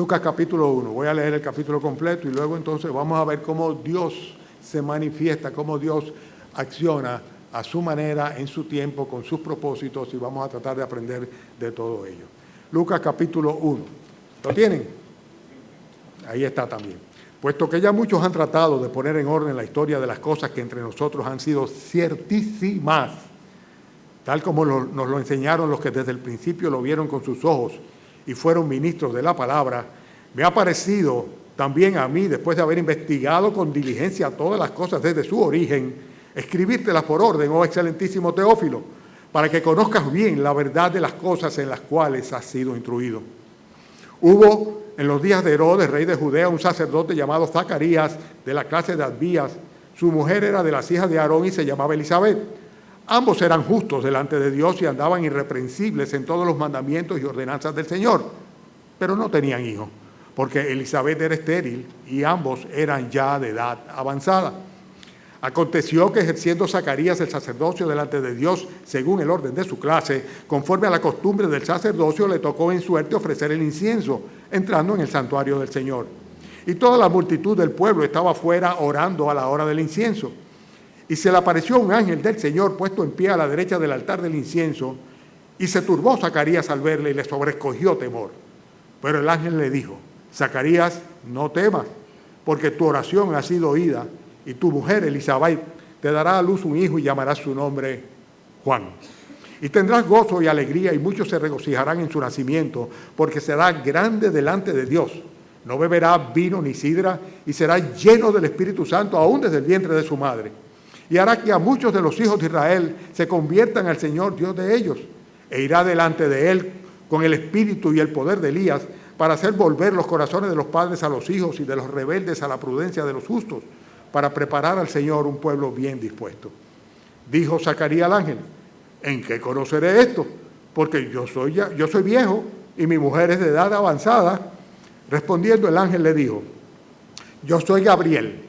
Lucas capítulo 1, voy a leer el capítulo completo y luego entonces vamos a ver cómo Dios se manifiesta, cómo Dios acciona a su manera, en su tiempo, con sus propósitos, y vamos a tratar de aprender de todo ello. Lucas capítulo 1. ¿Lo tienen? Ahí está también. Puesto que ya muchos han tratado de poner en orden la historia de las cosas que entre nosotros han sido ciertísimas, tal como nos lo enseñaron los que desde el principio lo vieron con sus ojos y fueron ministros de la palabra, me ha parecido también a mí, después de haber investigado con diligencia todas las cosas desde su origen, escribírtelas por orden, oh excelentísimo Teófilo, para que conozcas bien la verdad de las cosas en las cuales has sido instruido. Hubo en los días de Herodes, rey de Judea, un sacerdote llamado Zacarías, de la clase de Abías. Su mujer era de las hijas de Aarón y se llamaba Elisabet. Ambos eran justos delante de Dios y andaban irreprensibles en todos los mandamientos y ordenanzas del Señor, pero no tenían hijos, porque Elisabet era estéril y ambos eran ya de edad avanzada. Aconteció que ejerciendo Zacarías el sacerdocio delante de Dios, según el orden de su clase, conforme a la costumbre del sacerdocio, le tocó en suerte ofrecer el incienso, entrando en el santuario del Señor. Y toda la multitud del pueblo estaba afuera orando a la hora del incienso. Y se le apareció un ángel del Señor puesto en pie a la derecha del altar del incienso, y se turbó Zacarías al verle y le sobrecogió temor. Pero el ángel le dijo: Zacarías, no temas, porque tu oración ha sido oída, y tu mujer Elisabet te dará a luz un hijo y llamarás su nombre Juan. Y tendrás gozo y alegría, y muchos se regocijarán en su nacimiento, porque será grande delante de Dios. No beberá vino ni sidra, y será lleno del Espíritu Santo aún desde el vientre de su madre. Y hará que a muchos de los hijos de Israel se conviertan al Señor Dios de ellos, e irá delante de él con el espíritu y el poder de Elías, para hacer volver los corazones de los padres a los hijos y de los rebeldes a la prudencia de los justos, para preparar al Señor un pueblo bien dispuesto. Dijo Zacarías al ángel: ¿en qué conoceré esto? Porque yo soy viejo y mi mujer es de edad avanzada. Respondiendo el ángel le dijo: yo soy Gabriel,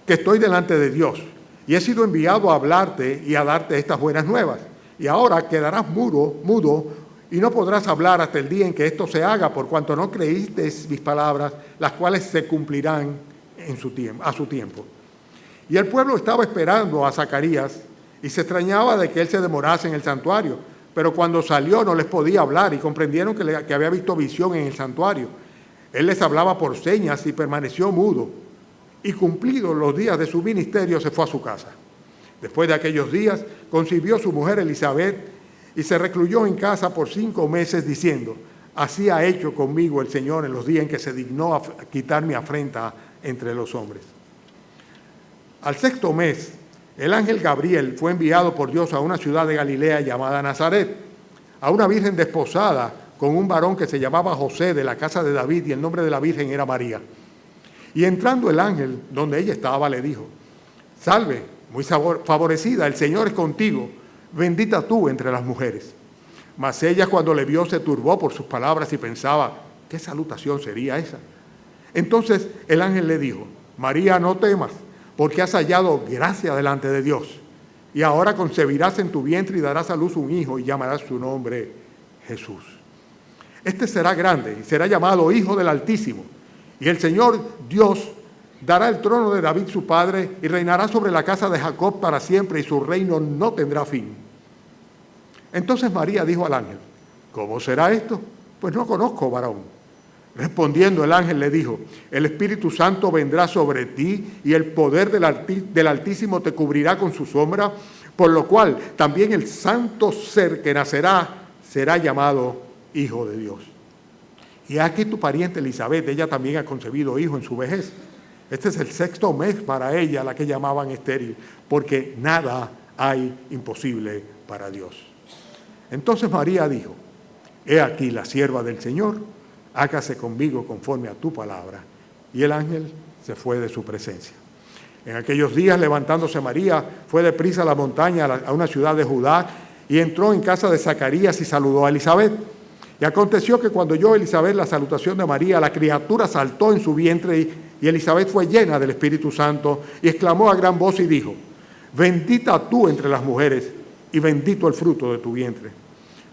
que estoy delante de Dios, y he sido enviado a hablarte y a darte estas buenas nuevas. Y ahora quedarás mudo, y no podrás hablar hasta el día en que esto se haga, por cuanto no creíste mis palabras, las cuales se cumplirán a su tiempo. Y el pueblo estaba esperando a Zacarías, y se extrañaba de que él se demorase en el santuario. Pero cuando salió no les podía hablar, y comprendieron que había visto visión en el santuario. Él les hablaba por señas y permaneció mudo. Y cumplidos los días de su ministerio, se fue a su casa. Después de aquellos días, concibió su mujer Elisabet y se recluyó en casa por 5 meses, diciendo: así ha hecho conmigo el Señor en los días en que se dignó a quitar mi afrenta entre los hombres. Al 6º mes, el ángel Gabriel fue enviado por Dios a una ciudad de Galilea llamada Nazaret, a una virgen desposada con un varón que se llamaba José, de la casa de David, y el nombre de la virgen era María. Y entrando el ángel donde ella estaba, le dijo: salve, muy favorecida, el Señor es contigo, bendita tú entre las mujeres. Mas ella, cuando le vio, se turbó por sus palabras y pensaba: ¿qué salutación sería esa? Entonces el ángel le dijo: María, no temas, porque has hallado gracia delante de Dios. Y ahora concebirás en tu vientre y darás a luz un hijo, y llamarás su nombre Jesús. Este será grande y será llamado Hijo del Altísimo. Y el Señor Dios dará el trono de David su padre, y reinará sobre la casa de Jacob para siempre, y su reino no tendrá fin. Entonces María dijo al ángel: ¿cómo será esto? Pues no conozco varón. Respondiendo el ángel le dijo: el Espíritu Santo vendrá sobre ti, y el poder del Altísimo te cubrirá con su sombra, por lo cual también el santo ser que nacerá será llamado Hijo de Dios. Y aquí tu pariente Elisabet, ella también ha concebido hijo en su vejez. Este es el 6º mes para ella, la que llamaban estéril, porque nada hay imposible para Dios. Entonces María dijo: he aquí la sierva del Señor, hágase conmigo conforme a tu palabra. Y el ángel se fue de su presencia. En aquellos días, levantándose María, fue deprisa a la montaña, a una ciudad de Judá, y entró en casa de Zacarías y saludó a Elisabet. Y aconteció que cuando oyó Elisabet la salutación de María, la criatura saltó en su vientre, y Elisabet fue llena del Espíritu Santo, y exclamó a gran voz y dijo: bendita tú entre las mujeres, y bendito el fruto de tu vientre.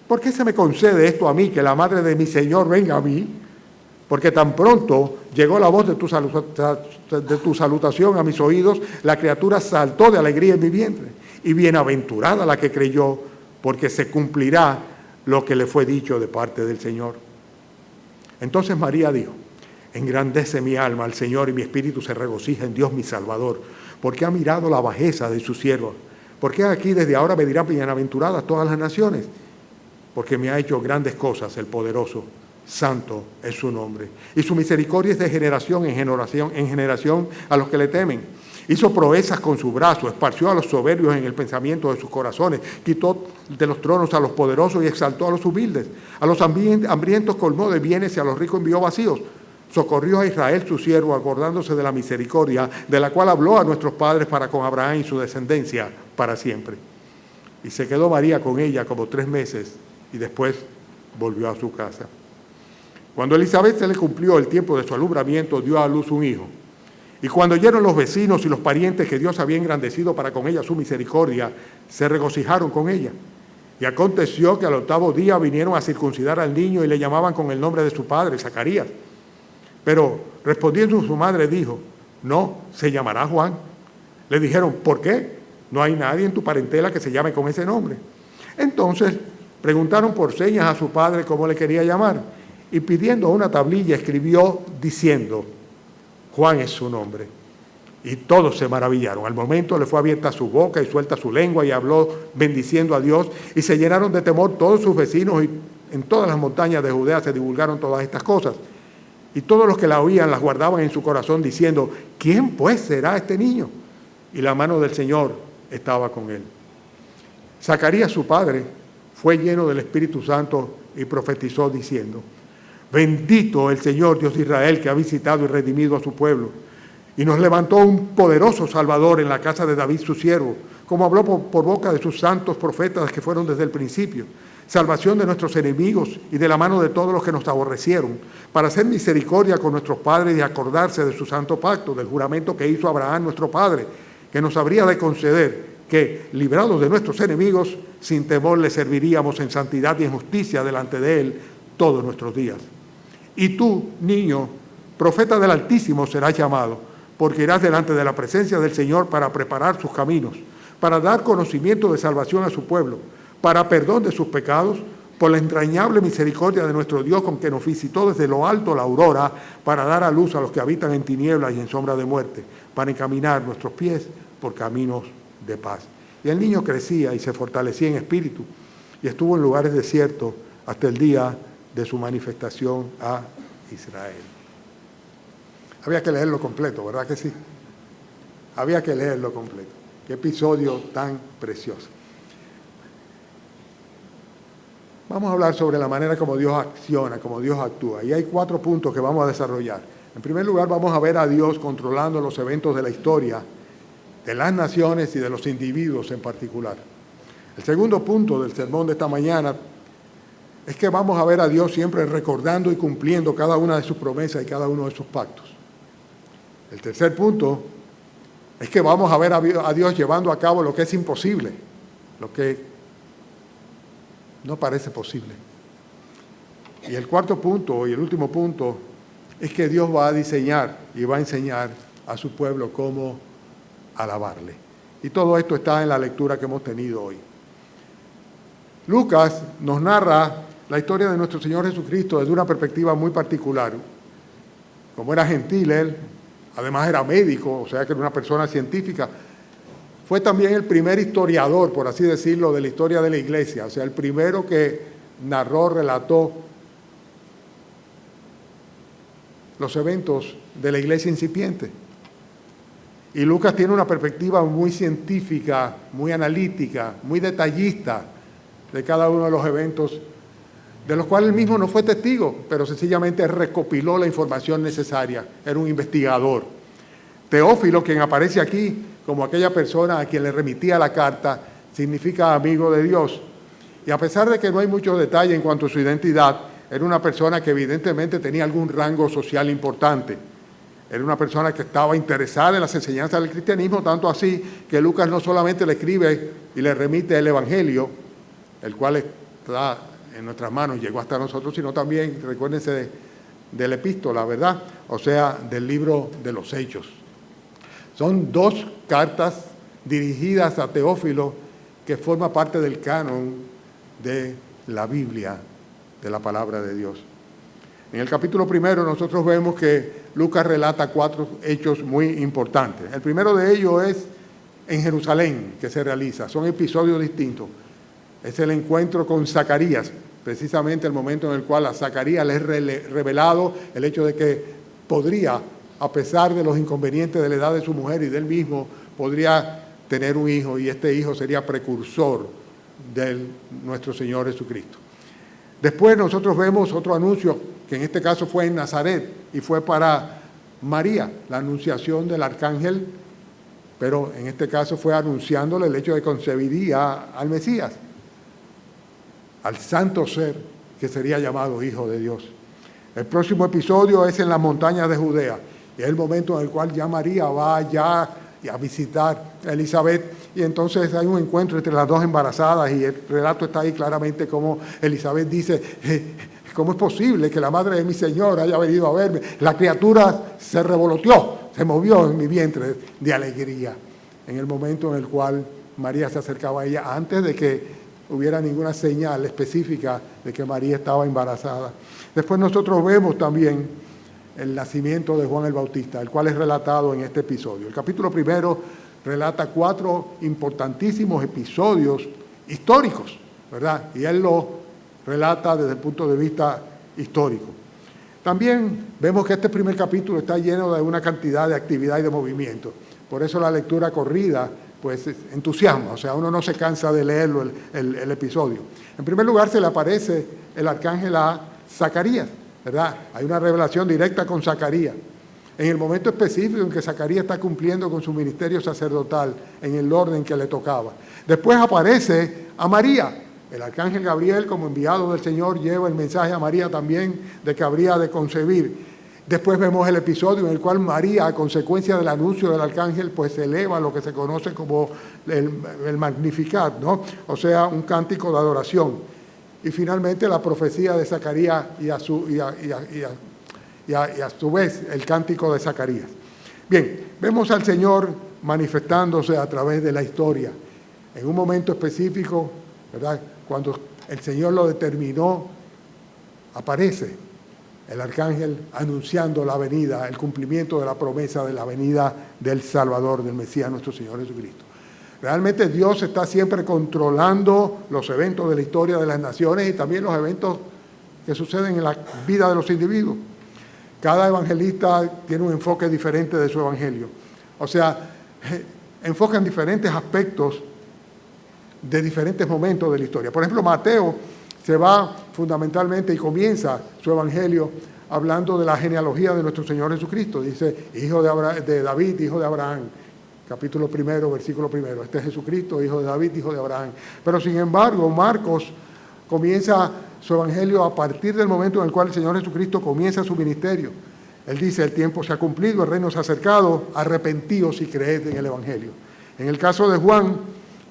¿Por qué se me concede esto a mí, que la madre de mi Señor venga a mí? porque tan pronto llegó la voz de tu salutación a mis oídos, la criatura saltó de alegría en mi vientre. Y bienaventurada la que creyó, porque se cumplirá lo que le fue dicho de parte del Señor. Entonces María dijo: engrandece mi alma al Señor, y mi espíritu se regocija en Dios mi Salvador, porque ha mirado la bajeza de su sierva. Porque aquí desde ahora me dirán bienaventuradas todas las naciones, porque me ha hecho grandes cosas el poderoso. Santo es su nombre, y su misericordia es de generación en generación a los que le temen. Hizo proezas con su brazo, esparció a los soberbios en el pensamiento de sus corazones, quitó de los tronos a los poderosos y exaltó a los humildes. A los hambrientos colmó de bienes y a los ricos envió vacíos. Socorrió a Israel su siervo, acordándose de la misericordia, de la cual habló a nuestros padres para con Abraham y su descendencia para siempre. Y se quedó María con ella como 3 meses, y después volvió a su casa. Cuando a Elizabeth se le cumplió el tiempo de su alumbramiento, dio a luz un hijo. Y cuando oyeron los vecinos y los parientes que Dios había engrandecido para con ella su misericordia, se regocijaron con ella. Y aconteció que al 8º día vinieron a circuncidar al niño y le llamaban con el nombre de su padre, Zacarías. Pero respondiendo su madre dijo: no, se llamará Juan. Le dijeron: ¿por qué? No hay nadie en tu parentela que se llame con ese nombre. Entonces preguntaron por señas a su padre cómo le quería llamar, y pidiendo una tablilla escribió diciendo: Juan es su nombre. Y todos se maravillaron. Al momento le fue abierta su boca y suelta su lengua, y habló bendiciendo a Dios, y se llenaron de temor todos sus vecinos, y en todas las montañas de Judea se divulgaron todas estas cosas. Y todos los que la oían las guardaban en su corazón, diciendo: ¿quién pues será este niño? Y la mano del Señor estaba con él. Zacarías, su padre, fue lleno del Espíritu Santo y profetizó diciendo: bendito el Señor Dios de Israel, que ha visitado y redimido a su pueblo, y nos levantó un poderoso Salvador en la casa de David su siervo, como habló por boca de sus santos profetas que fueron desde el principio, salvación de nuestros enemigos y de la mano de todos los que nos aborrecieron, para hacer misericordia con nuestros padres y acordarse de su santo pacto, del juramento que hizo Abraham nuestro padre, que nos habría de conceder que, librados de nuestros enemigos, sin temor le serviríamos en santidad y en justicia delante de él todos nuestros días. Y tú, niño, profeta del Altísimo serás llamado, porque irás delante de la presencia del Señor para preparar sus caminos, para dar conocimiento de salvación a su pueblo, para perdón de sus pecados, por la entrañable misericordia de nuestro Dios, con que nos visitó desde lo alto la aurora, para dar a luz a los que habitan en tinieblas y en sombra de muerte, para encaminar nuestros pies por caminos de paz. Y el niño crecía y se fortalecía en espíritu, y estuvo en lugares desiertos hasta el día de su manifestación a Israel. Había que leerlo completo, ¿verdad que sí? Había que leerlo completo. Qué episodio tan precioso. Vamos a hablar sobre la manera como Dios acciona, como Dios actúa. Y hay 4 puntos que vamos a desarrollar. En primer lugar, vamos a ver a Dios controlando los eventos de la historia, de las naciones y de los individuos en particular. El segundo punto del sermón de esta mañana es que vamos a ver a Dios siempre recordando y cumpliendo cada una de sus promesas y cada uno de sus pactos. El tercer punto es que vamos a ver a Dios llevando a cabo lo que es imposible, lo que no parece posible. Y el cuarto punto y el último punto es que Dios va a diseñar y va a enseñar a su pueblo cómo alabarle. Y todo esto está en la lectura que hemos tenido hoy. Lucas nos narra la historia de nuestro Señor Jesucristo desde una perspectiva muy particular. Como era gentil él, además era médico, o sea que era una persona científica, fue también el primer historiador, por así decirlo, de la historia de la iglesia, o sea, el primero que narró, relató los eventos de la iglesia incipiente. Y Lucas tiene una perspectiva muy científica, muy analítica, muy detallista de cada uno de los eventos, de los cuales él mismo no fue testigo, pero sencillamente recopiló la información necesaria. Era un investigador. Teófilo, quien aparece aquí como aquella persona a quien le remitía la carta, significa amigo de Dios. Y a pesar de que no hay muchos detalles en cuanto a su identidad, era una persona que evidentemente tenía algún rango social importante. Era una persona que estaba interesada en las enseñanzas del cristianismo, tanto así que Lucas no solamente le escribe y le remite el Evangelio, el cual está en nuestras manos, llegó hasta nosotros, sino también, recuérdense de la epístola, ¿verdad? O sea, del libro de los Hechos. Son 2 cartas dirigidas a Teófilo que forma parte del canon de la Biblia, de la palabra de Dios. En el capítulo 1 nosotros vemos que Lucas relata 4 hechos muy importantes. El primero de ellos es en Jerusalén que se realiza. Son episodios distintos. Es el encuentro con Zacarías, precisamente el momento en el cual a Zacarías le es revelado el hecho de que podría, a pesar de los inconvenientes de la edad de su mujer y de él mismo, podría tener un hijo, y este hijo sería precursor de nuestro Señor Jesucristo. Después nosotros vemos otro anuncio, que en este caso fue en Nazaret, y fue para María, la anunciación del arcángel, pero en este caso fue anunciándole el hecho de que concebiría al Mesías, al santo ser que sería llamado Hijo de Dios. El próximo episodio es en las montañas de Judea, y es el momento en el cual ya María va allá a visitar a Elizabeth, y entonces hay un encuentro entre las 2 embarazadas, y el relato está ahí claramente como Elizabeth dice, ¿cómo es posible que la madre de mi Señor haya venido a verme? La criatura se revoloteó, se movió en mi vientre de alegría, en el momento en el cual María se acercaba a ella, antes de que hubiera ninguna señal específica de que María estaba embarazada. Después nosotros vemos también el nacimiento de Juan el Bautista, el cual es relatado en este episodio. El capítulo 1 relata 4 importantísimos episodios históricos, ¿verdad? Y él lo relata desde el punto de vista histórico. También vemos que este primer capítulo está lleno de una cantidad de actividad y de movimiento. Por eso la lectura corrida pues entusiasma, o sea, uno no se cansa de leerlo el episodio. En primer lugar se le aparece el arcángel a Zacarías, ¿verdad? Hay una revelación directa con Zacarías. En el momento específico en que Zacarías está cumpliendo con su ministerio sacerdotal, en el orden que le tocaba. Después aparece a María. El arcángel Gabriel, como enviado del Señor, lleva el mensaje a María también de que habría de concebir. Después vemos el episodio en el cual María, a consecuencia del anuncio del arcángel, pues eleva lo que se conoce como el Magnificat, ¿no? O sea, un cántico de adoración. Y finalmente la profecía de Zacarías y a su vez el cántico de Zacarías. Bien, vemos al Señor manifestándose a través de la historia. En un momento específico, ¿verdad? Cuando el Señor lo determinó, aparece el arcángel anunciando la venida, el cumplimiento de la promesa de la venida del Salvador, del Mesías, nuestro Señor Jesucristo. Realmente Dios está siempre controlando los eventos de la historia de las naciones y también los eventos que suceden en la vida de los individuos. Cada evangelista tiene un enfoque diferente de su evangelio. O sea, enfocan diferentes aspectos de diferentes momentos de la historia. Por ejemplo, Mateo se va fundamentalmente y comienza su evangelio hablando de la genealogía de nuestro Señor Jesucristo. Dice, hijo de David, hijo de Abraham. Capítulo 1, versículo 1. Este es Jesucristo, hijo de David, hijo de Abraham. Pero sin embargo, Marcos comienza su evangelio a partir del momento en el cual el Señor Jesucristo comienza su ministerio. Él dice, el tiempo se ha cumplido, el reino se ha acercado, arrepentíos y creed en el evangelio. En el caso de Juan,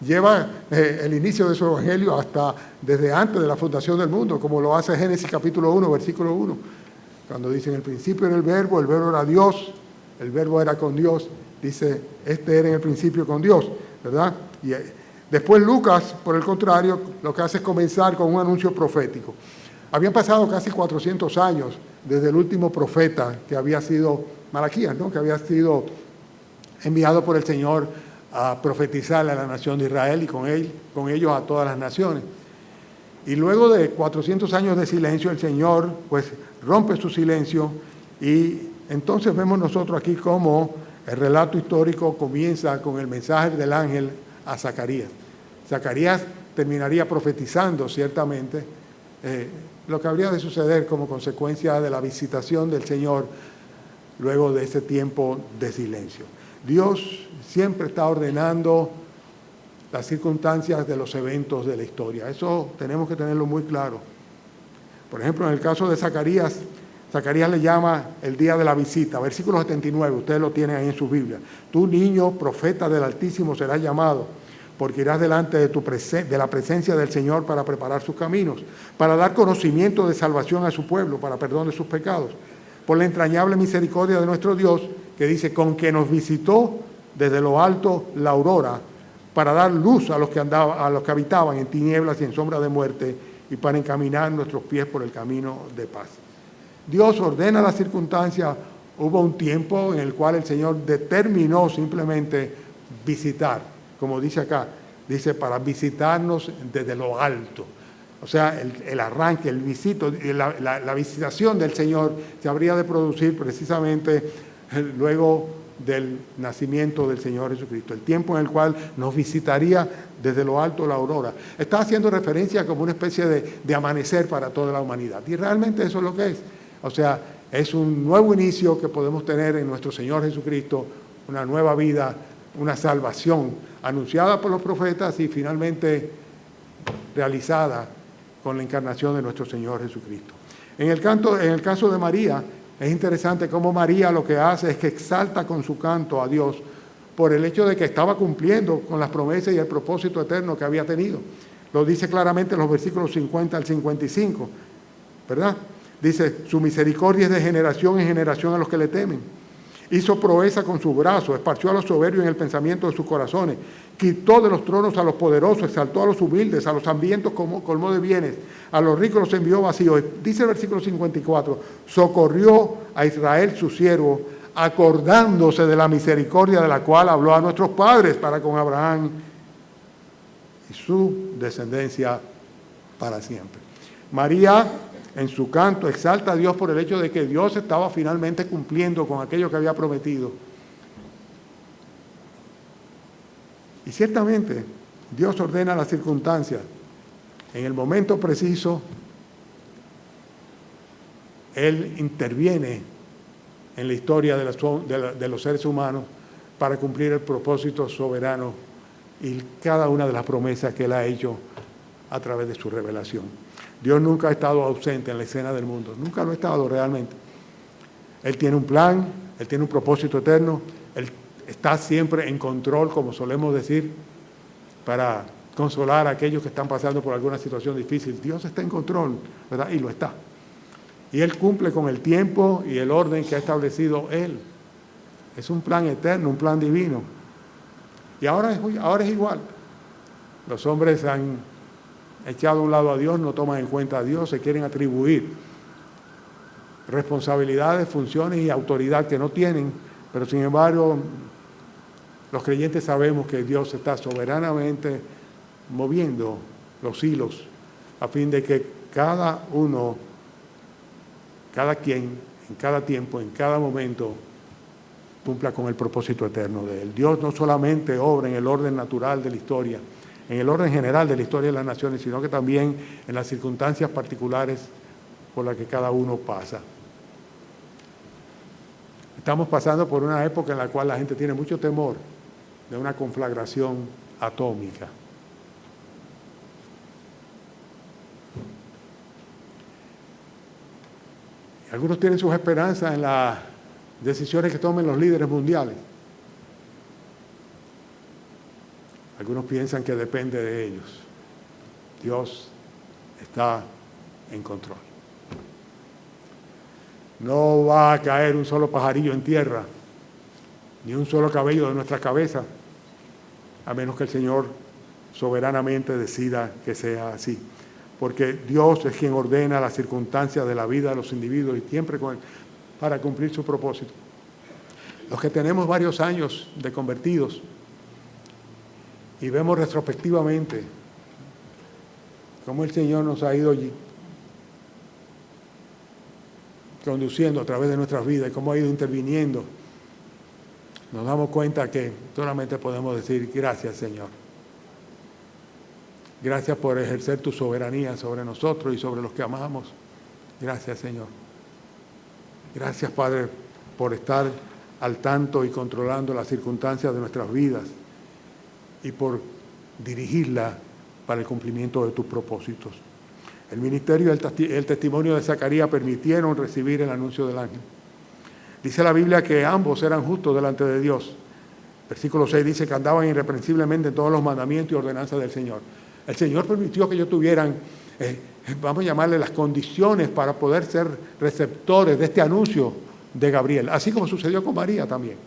lleva el inicio de su evangelio hasta desde antes de la fundación del mundo, como lo hace Génesis capítulo 1, versículo 1, cuando dice, en el principio era el verbo era Dios, el verbo era con Dios, dice, este era en el principio con Dios, ¿verdad? Y después Lucas, por el contrario, lo que hace es comenzar con un anuncio profético. Habían pasado casi 400 años desde el último profeta que había sido Malaquías, ¿no? Que había sido enviado por el Señor a profetizarle a la nación de Israel y con ellos a todas las naciones. Y luego de 400 años de silencio, el Señor pues rompe su silencio y entonces vemos nosotros aquí cómo el relato histórico comienza con el mensaje del ángel a Zacarías. Zacarías terminaría profetizando ciertamente lo que habría de suceder como consecuencia de la visitación del Señor luego de ese tiempo de silencio. Dios siempre está ordenando las circunstancias de los eventos de la historia. Eso tenemos que tenerlo muy claro. Por ejemplo, en el caso de Zacarías, Zacarías le llama el día de la visita, versículo 79, ustedes lo tienen ahí en su Biblia. Tú, niño, profeta del Altísimo, serás llamado, porque irás delante de la presencia del Señor para preparar sus caminos, para dar conocimiento de salvación a su pueblo, para perdón de sus pecados, por la entrañable misericordia de nuestro Dios, que dice, con que nos visitó desde lo alto la aurora, para dar luz a los que habitaban en tinieblas y en sombra de muerte, y para encaminar nuestros pies por el camino de paz. Dios ordena las circunstancias. Hubo un tiempo en el cual el Señor determinó simplemente visitar, como dice acá, dice para visitarnos desde lo alto. O sea, el arranque, la visitación del Señor se habría de producir precisamente luego del nacimiento del Señor Jesucristo, el tiempo en el cual nos visitaría desde lo alto la aurora. Está haciendo referencia como una especie de amanecer para toda la humanidad, y realmente eso es lo que es. O sea, es un nuevo inicio que podemos tener en nuestro Señor Jesucristo, una nueva vida, una salvación anunciada por los profetas y finalmente realizada con la encarnación de nuestro Señor Jesucristo. En el caso de María, es interesante cómo María lo que hace es que exalta con su canto a Dios por el hecho de que estaba cumpliendo con las promesas y el propósito eterno que había tenido. Lo dice claramente en los versículos 50 al 55, ¿verdad? Dice, su misericordia es de generación en generación a los que le temen. Hizo proeza con su brazo, esparció a los soberbios en el pensamiento de sus corazones, quitó de los tronos a los poderosos, exaltó a los humildes, a los hambrientos colmó de bienes, a los ricos los envió vacíos. Dice el versículo 54, socorrió a Israel su siervo, acordándose de la misericordia de la cual habló a nuestros padres para con Abraham y su descendencia para siempre. María, en su canto, exalta a Dios por el hecho de que Dios estaba finalmente cumpliendo con aquello que había prometido. Y ciertamente, Dios ordena las circunstancias. En el momento preciso, Él interviene en la historia de los seres humanos para cumplir el propósito soberano y cada una de las promesas que Él ha hecho a través de su revelación. Dios nunca ha estado ausente en la escena del mundo, nunca lo ha estado realmente. Él tiene un plan, Él tiene un propósito eterno, Él está siempre en control, como solemos decir, para consolar a aquellos que están pasando por alguna situación difícil. Dios está en control, ¿verdad? Y lo está. Y Él cumple con el tiempo y el orden que ha establecido Él. Es un plan eterno, un plan divino. Y ahora es igual. Los hombres han echado a un lado a Dios, no toman en cuenta a Dios, se quieren atribuir responsabilidades, funciones y autoridad que no tienen, pero sin embargo los creyentes sabemos que Dios está soberanamente moviendo los hilos a fin de que cada uno, cada quien, en cada tiempo, en cada momento, cumpla con el propósito eterno de Él. Dios no solamente obra en el orden natural de la historia, en el orden general de la historia de las naciones, sino que también en las circunstancias particulares por las que cada uno pasa. Estamos pasando por una época en la cual la gente tiene mucho temor de una conflagración atómica. Y algunos tienen sus esperanzas en las decisiones que tomen los líderes mundiales. Algunos piensan que depende de ellos. Dios está en control. No va a caer un solo pajarillo en tierra, ni un solo cabello de nuestra cabeza, a menos que el Señor soberanamente decida que sea así. Porque Dios es quien ordena las circunstancias de la vida de los individuos y siempre para cumplir su propósito. Los que tenemos varios años de convertidos y vemos retrospectivamente cómo el Señor nos ha ido conduciendo a través de nuestras vidas y cómo ha ido interviniendo, nos damos cuenta que solamente podemos decir gracias, Señor. Gracias por ejercer tu soberanía sobre nosotros y sobre los que amamos. Gracias, Señor. Gracias, Padre, por estar al tanto y controlando las circunstancias de nuestras vidas y por dirigirla para el cumplimiento de tus propósitos. El ministerio y el testimonio de Zacarías permitieron recibir el anuncio del ángel. Dice la Biblia que ambos eran justos delante de Dios. Versículo 6 dice que andaban irreprensiblemente en todos los mandamientos y ordenanzas del Señor. El Señor permitió que ellos tuvieran, vamos a llamarle las condiciones para poder ser receptores de este anuncio de Gabriel, así como sucedió con María también.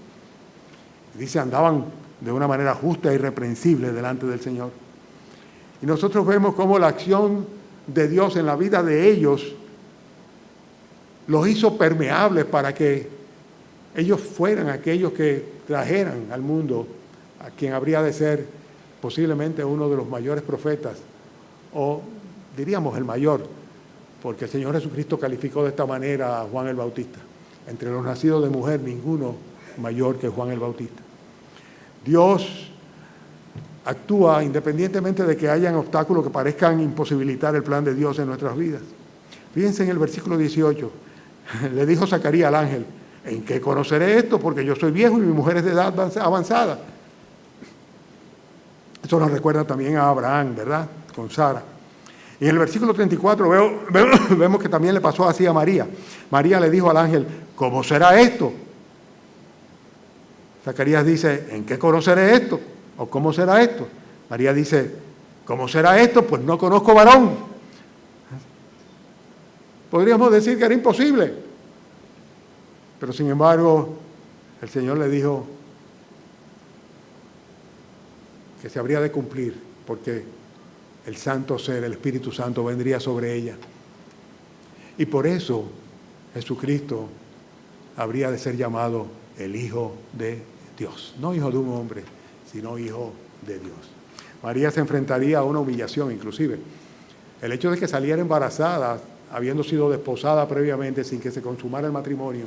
Dice, andaban de una manera justa e irreprensible delante del Señor. Y nosotros vemos cómo la acción de Dios en la vida de ellos los hizo permeables para que ellos fueran aquellos que trajeran al mundo a quien habría de ser posiblemente uno de los mayores profetas, o diríamos el mayor, porque el Señor Jesucristo calificó de esta manera a Juan el Bautista. Entre los nacidos de mujer, ninguno mayor que Juan el Bautista. Dios actúa independientemente de que hayan obstáculos que parezcan imposibilitar el plan de Dios en nuestras vidas. Fíjense en el versículo 18. Le dijo Zacarías al ángel, ¿en qué conoceré esto? Porque yo soy viejo y mi mujer es de edad avanzada. Eso nos recuerda también a Abraham, ¿verdad? Con Sara. Y en el versículo 34 vemos que también le pasó así a María. María le dijo al ángel, ¿cómo será esto? Zacarías dice, ¿en qué conoceré esto? ¿O cómo será esto? María dice, ¿cómo será esto? Pues no conozco varón. Podríamos decir que era imposible. Pero sin embargo, el Señor le dijo que se habría de cumplir, porque el santo ser, el Espíritu Santo, vendría sobre ella. Y por eso Jesucristo habría de ser llamado el Hijo de Dios. No hijo de un hombre, sino hijo de Dios. María se enfrentaría a una humillación inclusive. El hecho de que saliera embarazada, habiendo sido desposada previamente sin que se consumara el matrimonio.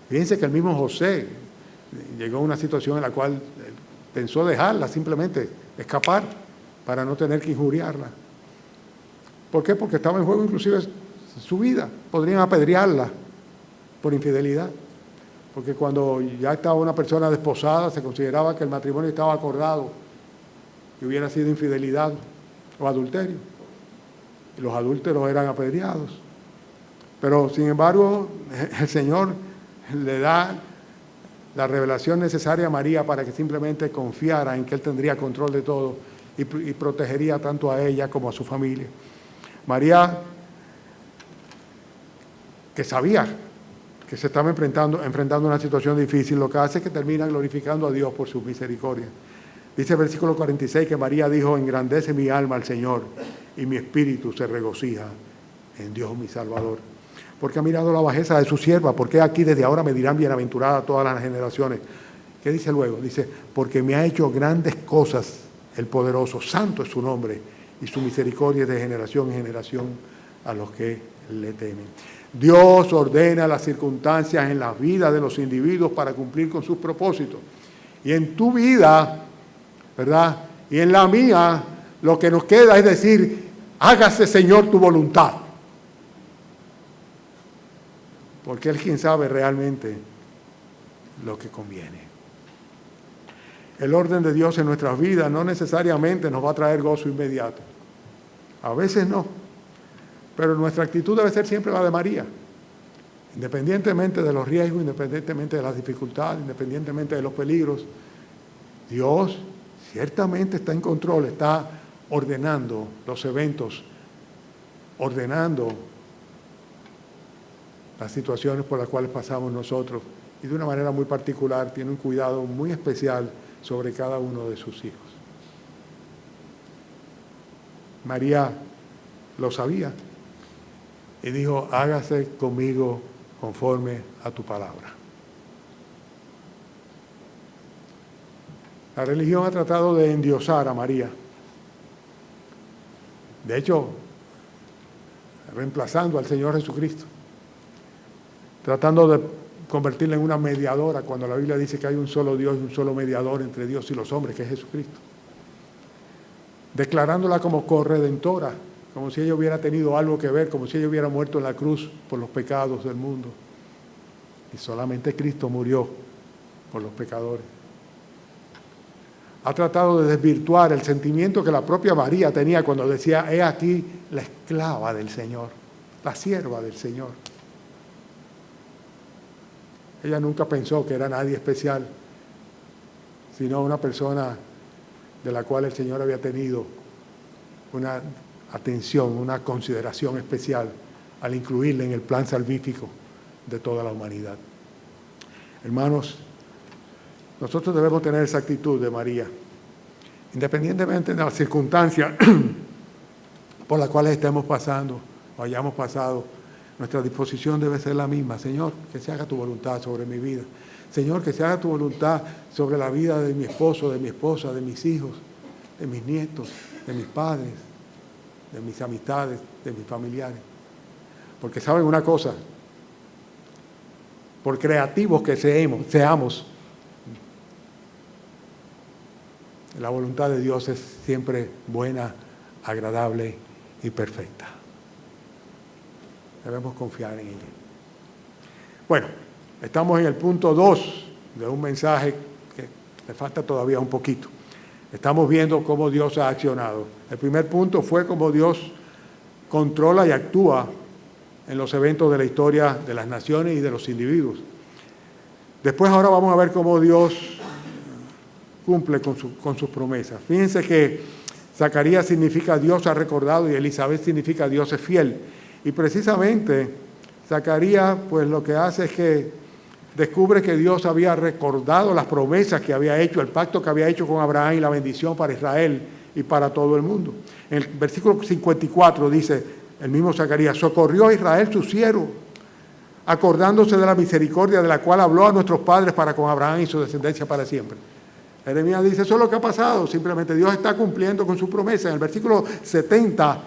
Fíjense que el mismo José llegó a una situación en la cual pensó dejarla, simplemente escapar para no tener que injuriarla. ¿Por qué? Porque estaba en juego inclusive su vida. Podrían apedrearla por infidelidad. Porque cuando ya estaba una persona desposada, se consideraba que el matrimonio estaba acordado, que hubiera sido infidelidad o adulterio. Y los adúlteros eran apedreados. Pero, sin embargo, el Señor le da la revelación necesaria a María para que simplemente confiara en que Él tendría control de todo y protegería tanto a ella como a su familia. María, que sabía que se estaba enfrentando a una situación difícil, lo que hace es que termina glorificando a Dios por su misericordia. Dice el versículo 46 que María dijo, engrandece mi alma al Señor y mi espíritu se regocija en Dios mi Salvador. Porque ha mirado la bajeza de su sierva, porque aquí desde ahora me dirán bienaventurada todas las generaciones. ¿Qué dice luego? Dice, porque me ha hecho grandes cosas el poderoso, santo es su nombre, y su misericordia es de generación en generación a los que le temen. Dios ordena las circunstancias en la vida de los individuos para cumplir con sus propósitos. Y en tu vida, ¿verdad? Y en la mía, lo que nos queda es decir, hágase Señor tu voluntad. Porque Él es quien sabe realmente lo que conviene. El orden de Dios en nuestras vidas no necesariamente nos va a traer gozo inmediato. A veces no. Pero nuestra actitud debe ser siempre la de María. Independientemente de los riesgos, independientemente de las dificultades, independientemente de los peligros, Dios ciertamente está en control, está ordenando los eventos, ordenando las situaciones por las cuales pasamos nosotros, y de una manera muy particular tiene un cuidado muy especial sobre cada uno de sus hijos. María lo sabía y dijo, hágase conmigo conforme a tu palabra. La religión ha tratado de endiosar a María. De hecho, reemplazando al Señor Jesucristo, tratando de convertirla en una mediadora, cuando la Biblia dice que hay un solo Dios y un solo mediador entre Dios y los hombres, que es Jesucristo. Declarándola como corredentora, como si ella hubiera tenido algo que ver, como si ella hubiera muerto en la cruz por los pecados del mundo. Y solamente Cristo murió por los pecadores. Ha tratado de desvirtuar el sentimiento que la propia María tenía cuando decía, he aquí la esclava del Señor, la sierva del Señor. Ella nunca pensó que era nadie especial. sino una persona de la cual el Señor había tenido una atención, una consideración especial al incluirle en el plan salvífico de toda la humanidad. Hermanos, nosotros debemos tener esa actitud de María, independientemente de las circunstancias por las cuales estemos pasando o hayamos pasado. Nuestra disposición debe ser la misma. Señor, que se haga tu voluntad sobre mi vida. Señor, que se haga tu voluntad sobre la vida de mi esposo, de mi esposa, de mis hijos, de mis nietos, de mis padres, de mis amistades, de mis familiares. Porque saben una cosa, por creativos que seamos, la voluntad de Dios es siempre buena, agradable y perfecta. Debemos confiar en ella. Bueno, estamos en el punto 2 de un mensaje que le falta todavía un poquito. Estamos viendo cómo Dios ha accionado. El primer punto fue cómo Dios controla y actúa en los eventos de la historia de las naciones y de los individuos. Después ahora vamos a ver cómo Dios cumple con sus promesas. Fíjense que Zacarías significa Dios ha recordado y Elizabeth significa Dios es fiel. Y precisamente Zacarías pues lo que hace es que descubre que Dios había recordado las promesas que había hecho, el pacto que había hecho con Abraham y la bendición para Israel y para todo el mundo. En el versículo 54 dice el mismo Zacarías, socorrió a Israel su siervo, acordándose de la misericordia de la cual habló a nuestros padres para con Abraham y su descendencia para siempre. Jeremías dice, eso es lo que ha pasado, simplemente Dios está cumpliendo con su promesa. En el versículo 70,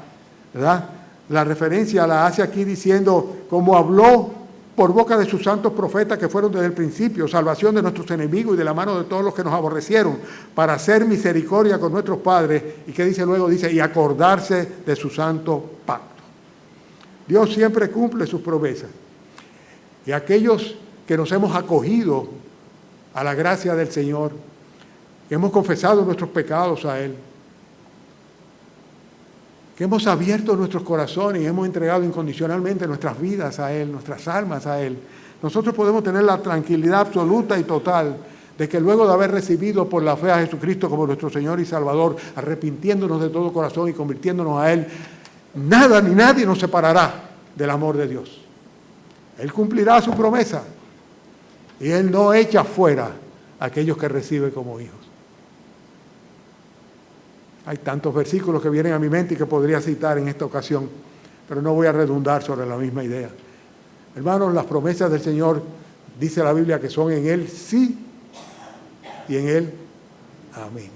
¿verdad?, la referencia la hace aquí diciendo, como habló por boca de sus santos profetas que fueron desde el principio, salvación de nuestros enemigos y de la mano de todos los que nos aborrecieron, para hacer misericordia con nuestros padres. ¿Y qué dice luego? Dice, y acordarse de su santo pacto. Dios siempre cumple sus promesas. Y aquellos que nos hemos acogido a la gracia del Señor, que hemos confesado nuestros pecados a Él, que hemos abierto nuestros corazones y hemos entregado incondicionalmente nuestras vidas a Él, nuestras almas a Él, nosotros podemos tener la tranquilidad absoluta y total de que luego de haber recibido por la fe a Jesucristo como nuestro Señor y Salvador, arrepintiéndonos de todo corazón y convirtiéndonos a Él, nada ni nadie nos separará del amor de Dios. Él cumplirá su promesa y Él no echa fuera a aquellos que recibe como hijos. Hay tantos versículos que vienen a mi mente y que podría citar en esta ocasión, pero no voy a redundar sobre la misma idea. Hermanos, las promesas del Señor, dice la Biblia, que son en Él sí y en Él amén.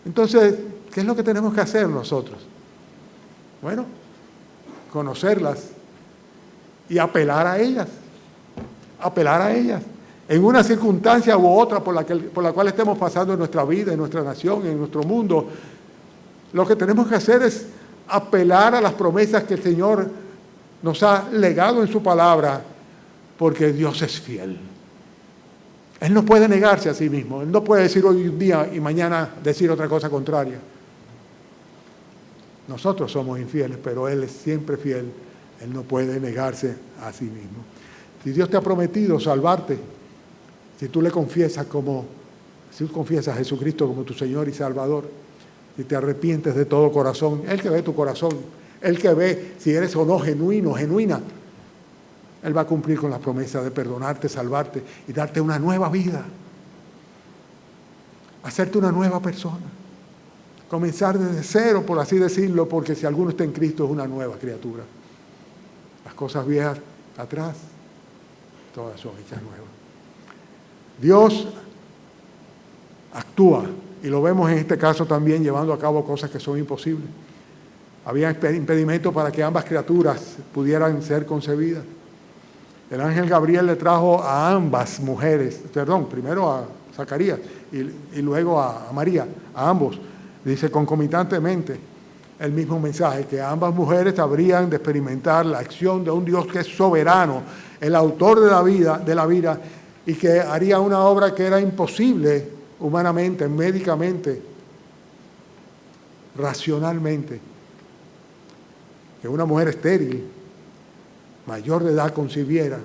Entonces, ¿qué es lo que tenemos que hacer nosotros? Bueno, conocerlas y apelar a ellas. Apelar a ellas. En una circunstancia u otra por la cual estemos pasando en nuestra vida, en nuestra nación, en nuestro mundo, lo que tenemos que hacer es apelar a las promesas que el Señor nos ha legado en su palabra, porque Dios es fiel. Él no puede negarse a sí mismo. Él no puede decir hoy un día y mañana decir otra cosa contraria. Nosotros somos infieles, pero Él es siempre fiel. Él no puede negarse a sí mismo. Si Dios te ha prometido salvarte, si tú le confiesas si tú confiesas a Jesucristo como tu Señor y Salvador, si te arrepientes de todo corazón, Él que ve tu corazón, Él que ve si eres o no genuina, Él va a cumplir con la promesa de perdonarte, salvarte y darte una nueva vida, hacerte una nueva persona, comenzar desde cero, por así decirlo, porque si alguno está en Cristo es una nueva criatura. Las cosas viejas atrás, todas son hechas nuevas. Dios actúa, y lo vemos en este caso también llevando a cabo cosas que son imposibles. Había impedimentos para que ambas criaturas pudieran ser concebidas. El ángel Gabriel le trajo a ambas mujeres, primero a Zacarías y luego a María, a ambos, dice concomitantemente el mismo mensaje, que ambas mujeres habrían de experimentar la acción de un Dios que es soberano, el autor de la vida, y que haría una obra que era imposible humanamente, médicamente, racionalmente. Que una mujer estéril, mayor de edad, concibiera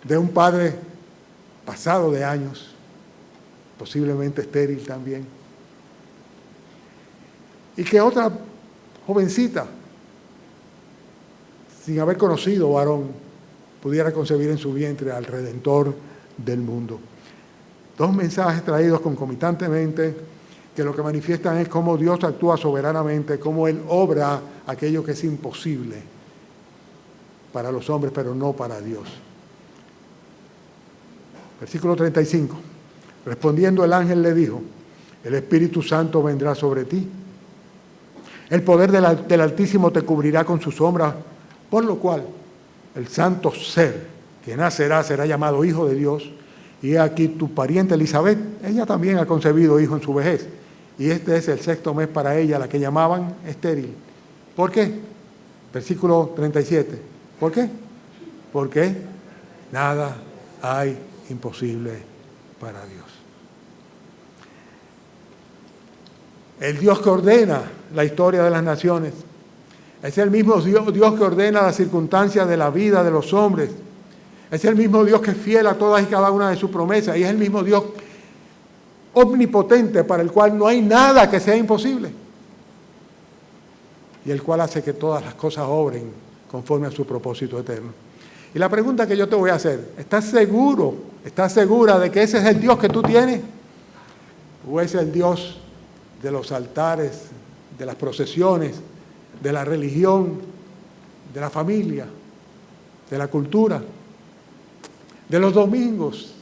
de un padre pasado de años, posiblemente estéril también. Y que otra jovencita, sin haber conocido varón, pudiera concebir en su vientre al Redentor del mundo. Dos mensajes traídos concomitantemente que lo que manifiestan es cómo Dios actúa soberanamente, cómo Él obra aquello que es imposible para los hombres, pero no para Dios. Versículo 35. Respondiendo el ángel le dijo, el Espíritu Santo vendrá sobre ti. El poder del Altísimo te cubrirá con su sombra, por lo cual el santo ser que nacerá será llamado Hijo de Dios. Y aquí tu pariente Elizabeth, ella también ha concebido hijo en su vejez. Y este es el 6º mes para ella, la que llamaban estéril. ¿Por qué? Versículo 37. ¿Por qué? Porque nada hay imposible para Dios. El Dios que ordena la historia de las naciones. Es el mismo Dios que ordena las circunstancias de la vida de los hombres. Es el mismo Dios que es fiel a todas y cada una de sus promesas. Y es el mismo Dios omnipotente para el cual no hay nada que sea imposible. Y el cual hace que todas las cosas obren conforme a su propósito eterno. Y la pregunta que yo te voy a hacer, ¿estás seguro, estás segura de que ese es el Dios que tú tienes? ¿O es el Dios de los altares, de las procesiones, de la religión, de la familia, de la cultura, de los domingos,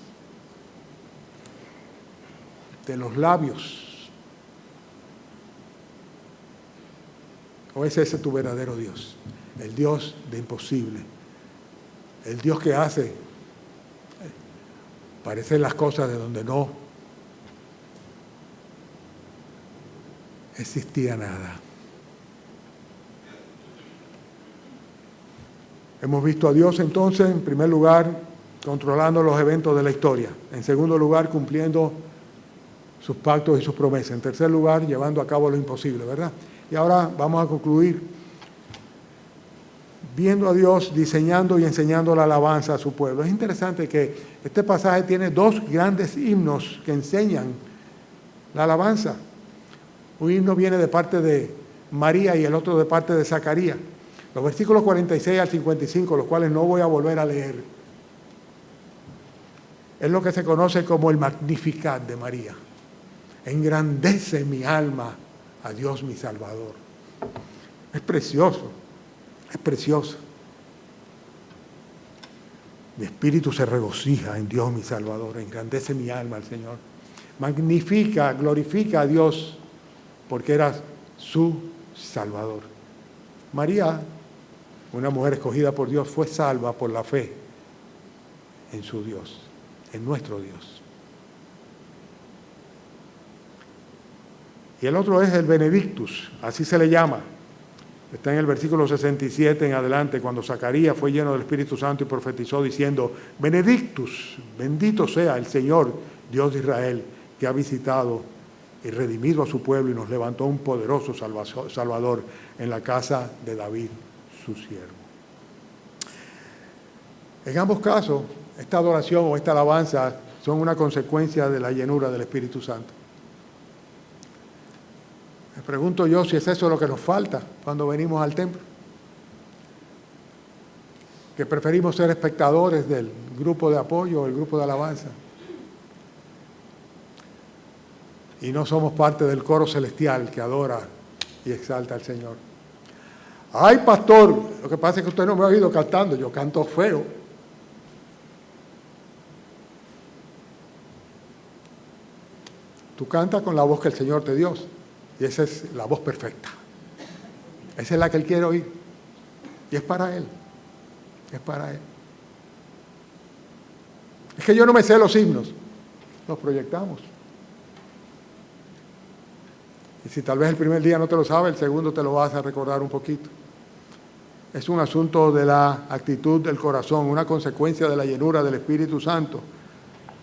de los labios? ¿O es ese tu verdadero Dios? El Dios de imposible. El Dios que hace parecer las cosas de donde no existía nada. Hemos visto a Dios entonces, en primer lugar, controlando los eventos de la historia. En segundo lugar, cumpliendo sus pactos y sus promesas. En tercer lugar, llevando a cabo lo imposible, ¿verdad? Y ahora vamos a concluir viendo a Dios diseñando y enseñando la alabanza a su pueblo. Es interesante que este pasaje tiene dos grandes himnos que enseñan la alabanza. Un himno viene de parte de María y el otro de parte de Zacarías. Los versículos 46 al 55, los cuales no voy a volver a leer, es lo que se conoce como el Magnificat de María. Engrandece mi alma a Dios mi Salvador. Es precioso, es precioso. Mi espíritu se regocija en Dios mi Salvador. Engrandece mi alma al Señor. Magnifica, glorifica a Dios porque era su Salvador. María, una mujer escogida por Dios, fue salva por la fe en su Dios, en nuestro Dios. Y el otro es el Benedictus, así se le llama. Está en el versículo 67 en adelante, cuando Zacarías fue lleno del Espíritu Santo y profetizó diciendo, Benedictus, bendito sea el Señor, Dios de Israel, que ha visitado y redimido a su pueblo y nos levantó un poderoso Salvador en la casa de David, su siervo. En ambos casos, esta adoración o esta alabanza son una consecuencia de la llenura del Espíritu Santo. Me pregunto yo si es eso lo que nos falta cuando venimos al templo. Que preferimos ser espectadores del grupo de apoyo o el grupo de alabanza. Y no somos parte del coro celestial que adora y exalta al Señor. Ay, pastor, lo que pasa es que usted no me ha oído cantando, yo canto feo. Tú cantas con la voz que el Señor te dio. Y esa es la voz perfecta. Esa es la que Él quiere oír. Y es para Él. Es para Él. Es que yo no me sé los himnos. Los proyectamos. Y si tal vez el primer día no te lo sabes, el segundo te lo vas a recordar un poquito. Es un asunto de la actitud del corazón, una consecuencia de la llenura del Espíritu Santo.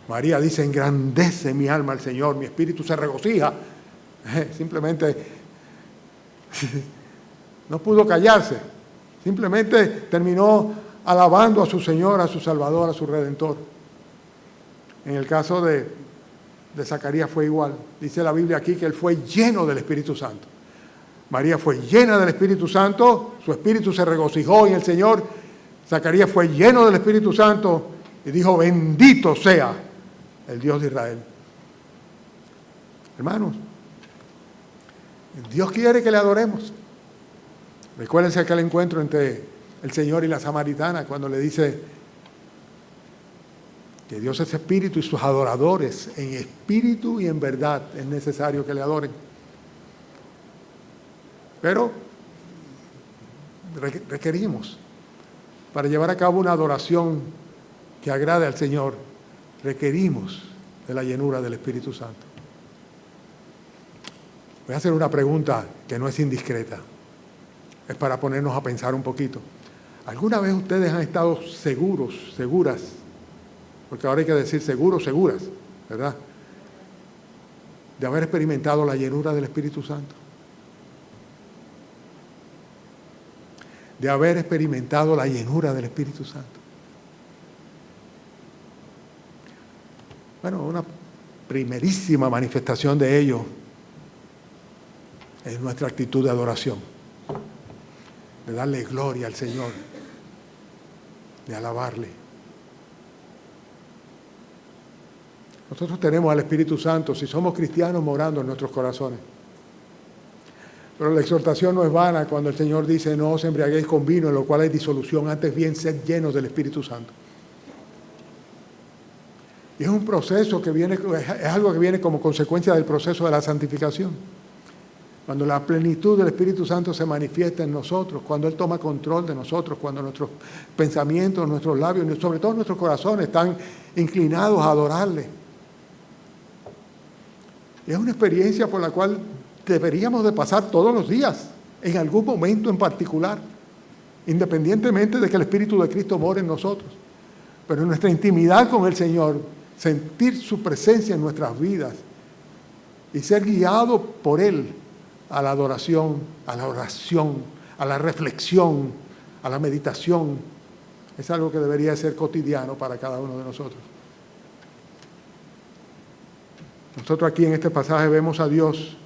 María dice, engrandece mi alma al Señor, mi espíritu se regocija. Simplemente no pudo callarse, simplemente terminó alabando a su Señor, a su Salvador, a su Redentor. En el caso de de Zacarías fue igual. Dice la Biblia aquí que él fue lleno del Espíritu Santo. María fue llena del Espíritu Santo, su espíritu se regocijó en el Señor. Zacarías fue lleno del Espíritu Santo y dijo, bendito sea el Dios de Israel. Hermanos, Dios quiere que le adoremos. Recuérdense aquel encuentro entre el Señor y la samaritana cuando le dice que Dios es espíritu y sus adoradores en espíritu y en verdad es necesario que le adoren. Pero requerimos, para llevar a cabo una adoración que agrade al Señor, requerimos de la llenura del Espíritu Santo. Voy a hacer una pregunta que no es indiscreta. Es para ponernos a pensar un poquito. ¿Alguna vez ustedes han estado seguros, seguras? Porque ahora hay que decir seguros, seguras, ¿verdad? De haber experimentado la llenura del Espíritu Santo. De haber experimentado la llenura del Espíritu Santo. Bueno, una primerísima manifestación de ello es nuestra actitud de adoración, de darle gloria al Señor, de alabarle. Nosotros tenemos al Espíritu Santo, si somos cristianos, morando en nuestros corazones. Pero la exhortación no es vana cuando el Señor dice, no os embriaguéis con vino, en lo cual hay disolución, antes bien sed llenos del Espíritu Santo. Y es un proceso que viene, es algo que viene como consecuencia del proceso de la santificación. Cuando la plenitud del Espíritu Santo se manifiesta en nosotros, cuando Él toma control de nosotros, cuando nuestros pensamientos, nuestros labios, y sobre todo nuestros corazones están inclinados a adorarle. Y es una experiencia por la cual deberíamos de pasar todos los días, en algún momento en particular, independientemente de que el Espíritu de Cristo more en nosotros. Pero en nuestra intimidad con el Señor, sentir su presencia en nuestras vidas y ser guiado por Él a la adoración, a la oración, a la reflexión, a la meditación, es algo que debería ser cotidiano para cada uno de nosotros. Nosotros aquí en este pasaje vemos a Dios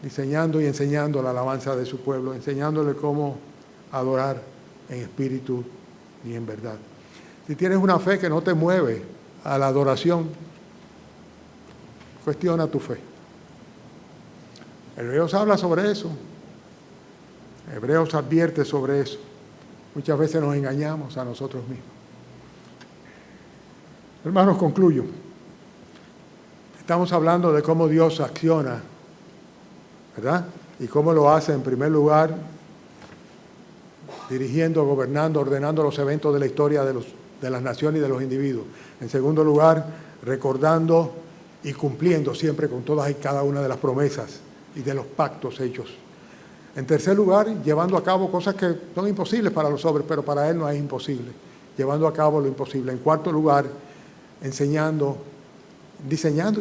diseñando y enseñando la alabanza de su pueblo, enseñándole cómo adorar en espíritu y en verdad. Si tienes una fe que no te mueve a la adoración, cuestiona tu fe. Hebreos habla sobre eso. Hebreos advierte sobre eso. Muchas veces nos engañamos a nosotros mismos. Hermanos, concluyo. Estamos hablando de cómo Dios acciona, ¿verdad? Y cómo lo hace, en primer lugar, dirigiendo, gobernando, ordenando los eventos de la historia de las naciones y de los individuos. En segundo lugar, recordando y cumpliendo siempre con todas y cada una de las promesas y de los pactos hechos. En tercer lugar, llevando a cabo cosas que son imposibles para los hombres, pero para Él no es imposible. Llevando a cabo lo imposible. En cuarto lugar, diseñando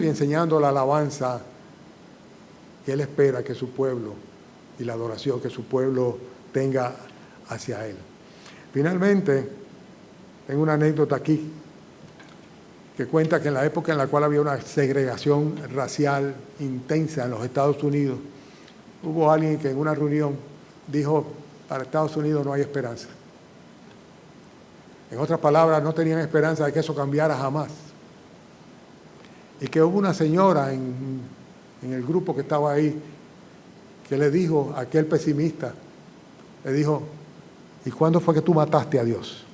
y enseñando la alabanza que Él espera que su pueblo y la adoración que su pueblo tenga hacia Él. Finalmente, tengo una anécdota aquí que cuenta que en la época en la cual había una segregación racial intensa en los Estados Unidos, hubo alguien que en una reunión dijo, para Estados Unidos no hay esperanza. En otras palabras, no tenían esperanza de que eso cambiara jamás. Y que hubo una señora en el grupo que estaba ahí que le dijo a aquel pesimista, le dijo, ¿y cuándo fue que tú mataste a Dios?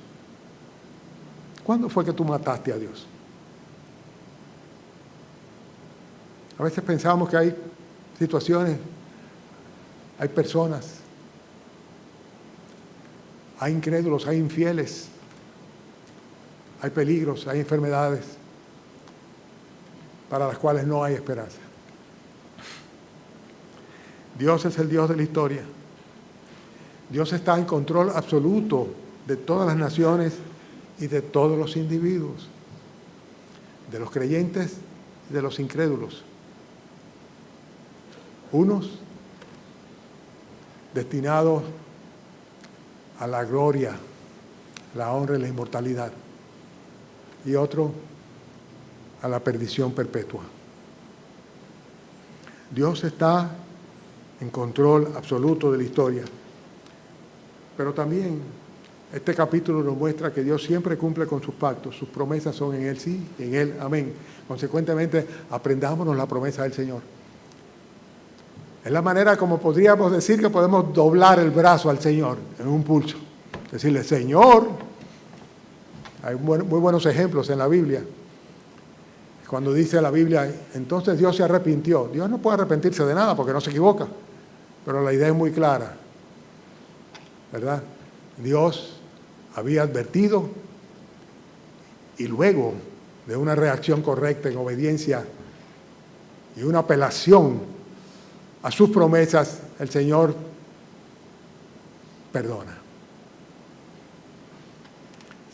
¿Cuándo fue que tú mataste a Dios? A veces pensamos que hay situaciones, hay personas, hay incrédulos, hay infieles, hay peligros, hay enfermedades para las cuales no hay esperanza. Dios es el Dios de la historia. Dios está en control absoluto de todas las naciones y de todos los individuos, de los creyentes y de los incrédulos. Unos destinados a la gloria, la honra y la inmortalidad, y otros a la perdición perpetua. Dios está en control absoluto de la historia. Pero también este capítulo nos muestra que Dios siempre cumple con sus pactos. Sus promesas son en Él sí y en Él amén. Consecuentemente, aprendámonos la promesa del Señor. Es la manera como podríamos decir que podemos doblar el brazo al Señor en un pulso. Decirle, Señor, hay muy buenos ejemplos en la Biblia. Cuando dice la Biblia, entonces Dios se arrepintió. Dios no puede arrepentirse de nada porque no se equivoca. Pero la idea es muy clara, ¿verdad? Dios había advertido y luego de una reacción correcta en obediencia y una apelación a sus promesas, el Señor perdona.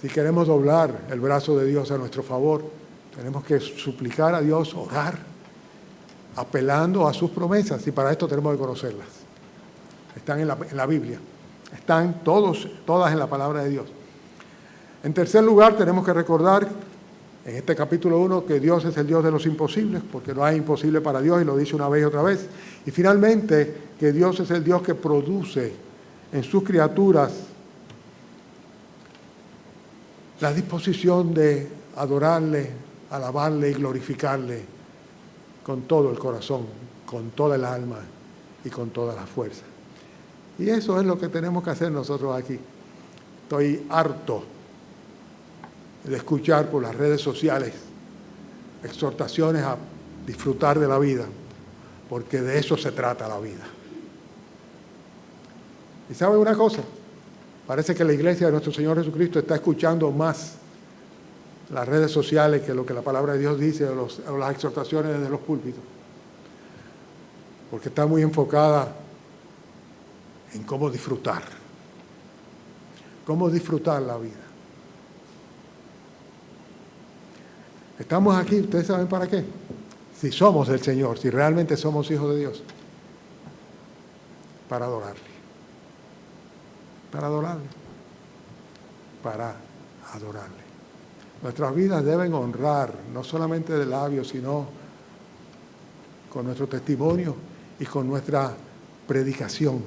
Si queremos doblar el brazo de Dios a nuestro favor, tenemos que suplicar a Dios, orar, apelando a sus promesas, y para esto tenemos que conocerlas. Están en la Biblia, están todas en la palabra de Dios. En tercer lugar, tenemos que recordar en este capítulo 1 que Dios es el Dios de los imposibles, porque no hay imposible para Dios, y lo dice una vez y otra vez. Y finalmente, que Dios es el Dios que produce en sus criaturas la disposición de adorarle, alabarle y glorificarle con todo el corazón, con toda el alma y con toda la fuerza. Y eso es lo que tenemos que hacer nosotros aquí. Estoy harto de escuchar por las redes sociales exhortaciones a disfrutar de la vida, porque de eso se trata la vida. ¿Y sabe una cosa? Parece que la iglesia de nuestro Señor Jesucristo está escuchando más las redes sociales que lo que la palabra de Dios dice o las exhortaciones desde los púlpitos, porque está muy enfocada en cómo disfrutar la vida. Estamos aquí, ¿ustedes saben para qué? Si somos del Señor, si realmente somos hijos de Dios, para adorarle. Para adorarle. Para adorarle. Nuestras vidas deben honrar, no solamente de labios, sino con nuestro testimonio y con nuestra predicación,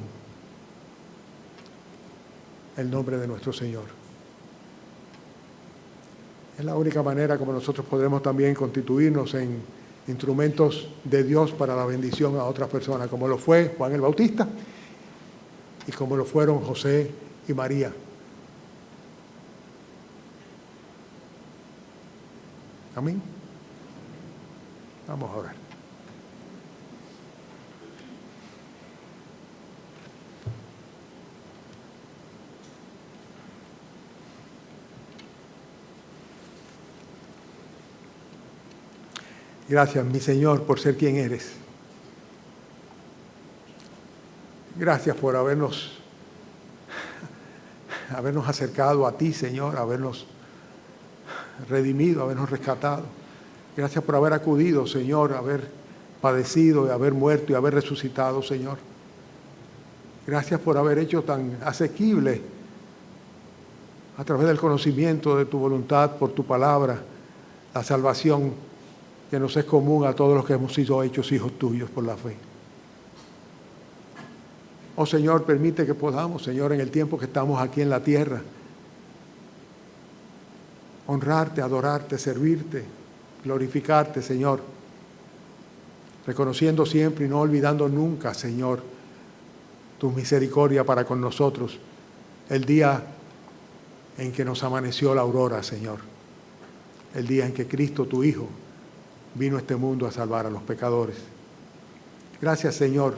el nombre de nuestro Señor. Es la única manera como nosotros podremos también constituirnos en instrumentos de Dios para la bendición a otras personas, como lo fue Juan el Bautista y como lo fueron José y María. Amén. Vamos a orar. Gracias, mi Señor, por ser quien eres. Gracias por habernos acercado a ti, Señor, habernos redimido, habernos rescatado. Gracias por haber acudido, Señor, haber padecido y haber muerto y haber resucitado, Señor. Gracias por haber hecho tan asequible a través del conocimiento de tu voluntad, por tu palabra, la salvación que nos es común a todos los que hemos sido hechos hijos tuyos por la fe. Oh Señor, permite que podamos, Señor, en el tiempo que estamos aquí en la tierra, honrarte, adorarte, servirte, glorificarte, Señor, reconociendo siempre y no olvidando nunca, Señor, tu misericordia para con nosotros, el día en que nos amaneció la aurora, Señor, el día en que Cristo, tu Hijo, vino a este mundo a salvar a los pecadores. Gracias, Señor,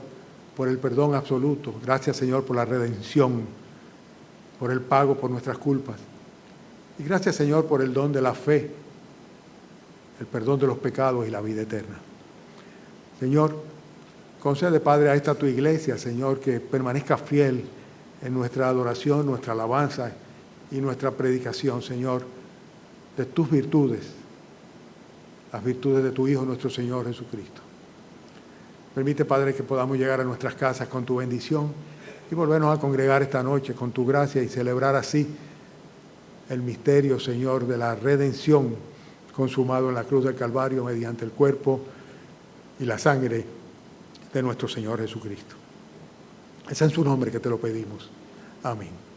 por el perdón absoluto. Gracias, Señor, por la redención, por el pago por nuestras culpas. Y gracias, Señor, por el don de la fe, el perdón de los pecados y la vida eterna. Señor, concede, Padre, a esta tu iglesia, Señor, que permanezca fiel en nuestra adoración, nuestra alabanza y nuestra predicación, Señor, de tus virtudes, las virtudes de tu Hijo, nuestro Señor Jesucristo. Permite, Padre, que podamos llegar a nuestras casas con tu bendición y volvernos a congregar esta noche con tu gracia y celebrar así el misterio, Señor, de la redención consumado en la cruz del Calvario mediante el cuerpo y la sangre de nuestro Señor Jesucristo. Es en su nombre que te lo pedimos. Amén.